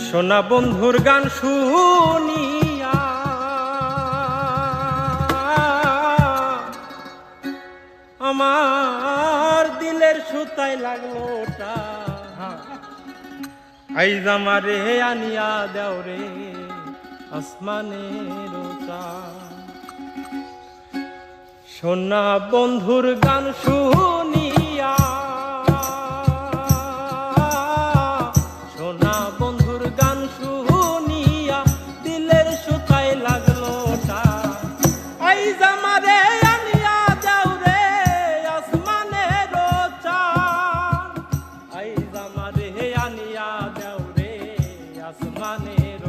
সোনা বন্ধুর গান শুনিয়া আমার দিলের সুতায় লাগলো ওটা আইজ আমারে আনিয়া দেও রে আসমানের সোনা বন্ধুর গান শুনিয়া সোনা বন্ধুর গান শুনিয়া দিলের সুতায় লাগলো ওটা আইজ আমারে আনিয়া দেও রে আসমানের চাঁদ আইজ আমারে আনিয়া দেও রে আসমানের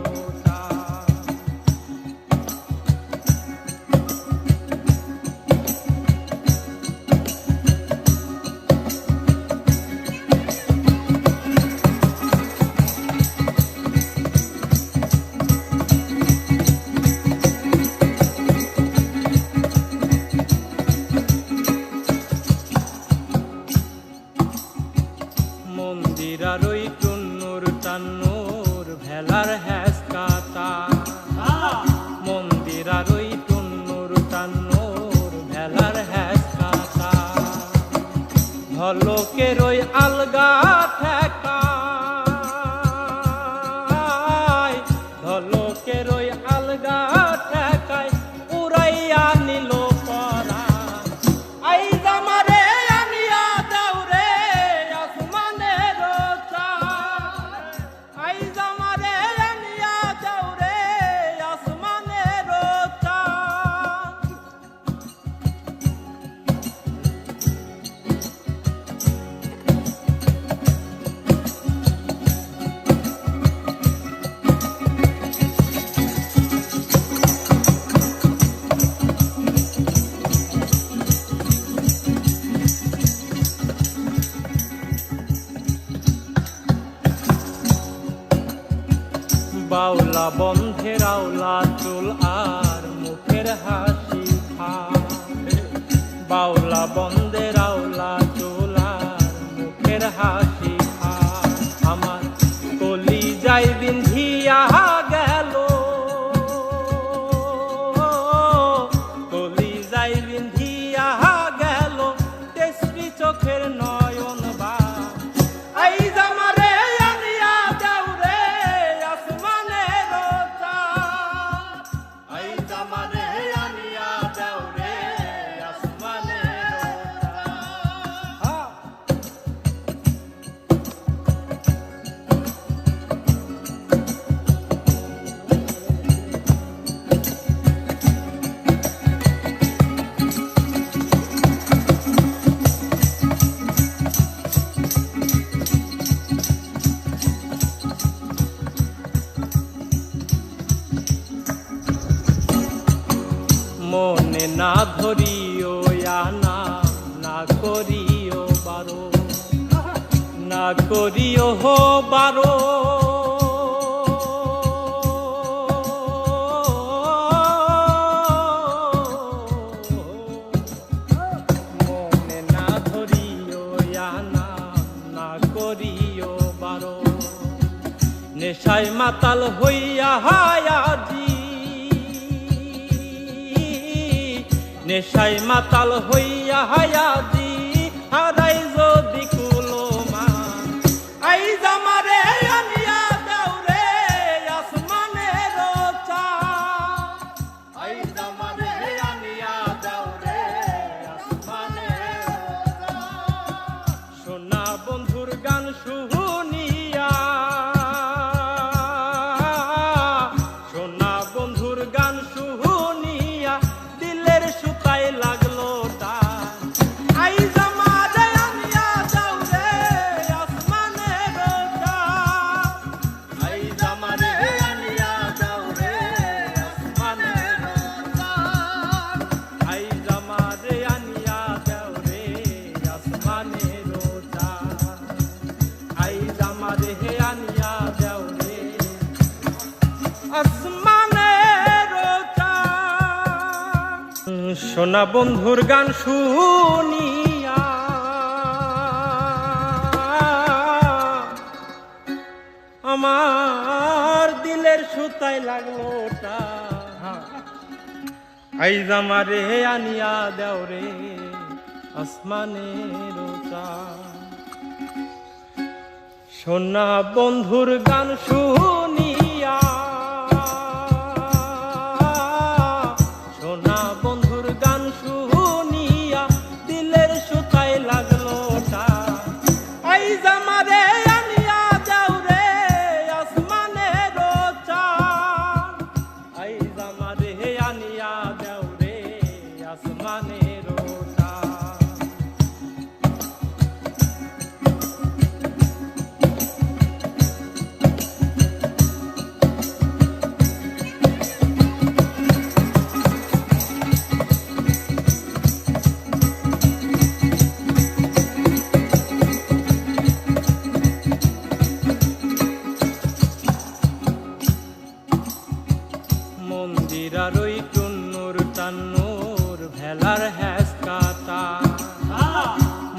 মন্দিরার ওই টুন্নুর টান্নুর ভেলার হ্যাস কাটা মন্দিরার ওই টুন্নুর টান্নুর ভেলার হ্যাস কাটা ঝলকের ওই আলগা ঠেকা ঝলকের ওই আলগা ঠেকায় উড়াইয়া নিল পরা আইজ আমারে আনিয়া দাও রে আসমানের চাঁদ আইজ আমারে আনিয়া দাও রে আসমানের চাঁদ বাউলা বন্ধের আওলা চুল আর মুখের হাসি খা বাউলা বন্ধের আওলা চুল আর মুখের হাসি খা আমার কলি যাই বিন্ধিয়া গেল কলি যাই বিন্ধিয়া গেল তেসরি চোখের নয়ন বা আইজ আমারে আনিয়া দাও রে আসমানের চাঁদ আইজ আমারে আনিয়া দাও রে আসমানের চাঁদ মনে না ধরিও আনা না করিও বারো না করিও হো বারো মনে না ধরিও আনা না করিও বারো নেশায় মাতাল হইয়া হায়াজি নেশায় মাতাল হইয়া হায়াজি হারাই যদি কুলোমা আইজ আমারে আনিয়া দাও রে আসমানের চাঁদ আইজ আমারে আনিয়া দাও রে আসমানের চাঁদ সোনা বন্ধুর গান শুনিয়া সোনা বন্ধুর গান শুনিয়া দিলের সুতায় লাগলো তা আইজ আমারে আনিয়া দাও রে আসমানের চাঁদ আইজ আমারে আনিয়া দাও রে আসমানের চাঁদ আইজ আমারে আনিয়া দাও রে আসমানের চাঁদ আইজ আমারে আনিয়া দাও রে আসমানের চাঁদ সোনা বন্ধুর গান শুনিয়া আমার দিলের সুতায় লাগলো ওটা, আইজ আমারে আনিয়া দেও রে আসমানের চাঁদ। সোনা বন্ধুর গান শুনিয়া, সোনা বন্ধুর গান শুনিয়া দিলের সুতায় লাগলো ওটা, আইজ আমারে আনিয়া দেও রে আসমানের চাঁদ, আইজ আমারে আনিয়া দেও রে আসমানের চাঁদ। মন্দিরার ওই টুন্নুর টান্নুর ভেলার হ্যাস কাটা,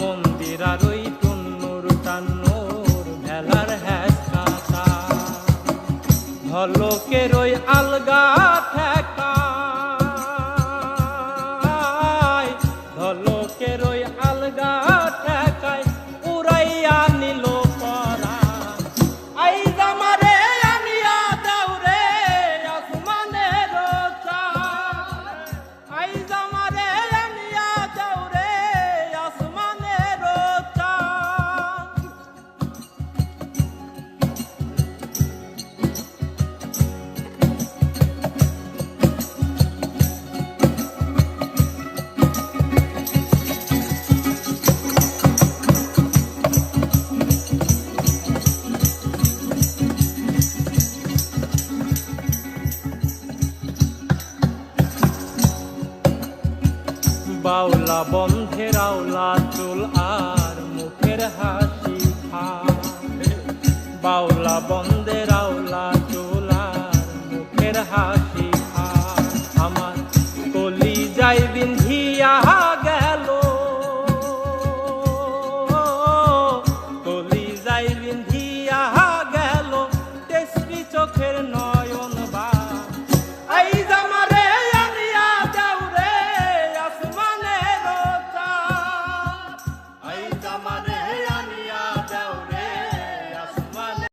মন্দিরার ওই টুন্নুর টান্নুর ভেলার হ্যাস কাটা, ভলকের ওই আলগা ঠেকা, ভলকের ওই আলগা ঠেকায় উড়াইয়া নিল পরা, আইজ আমারে আনিয়া দাও রে আসমানের চাঁদ, আইজ আমারে আনিয়া দাও রে আসমানের চাঁদ। বাউলা বন্ধের আওলা চুল আর মুখের হাসি খা, বাউলা বন্ধের আওলা চুল আর মুখের হাসি খা, আমার কলি যাই বিন্ধিয়া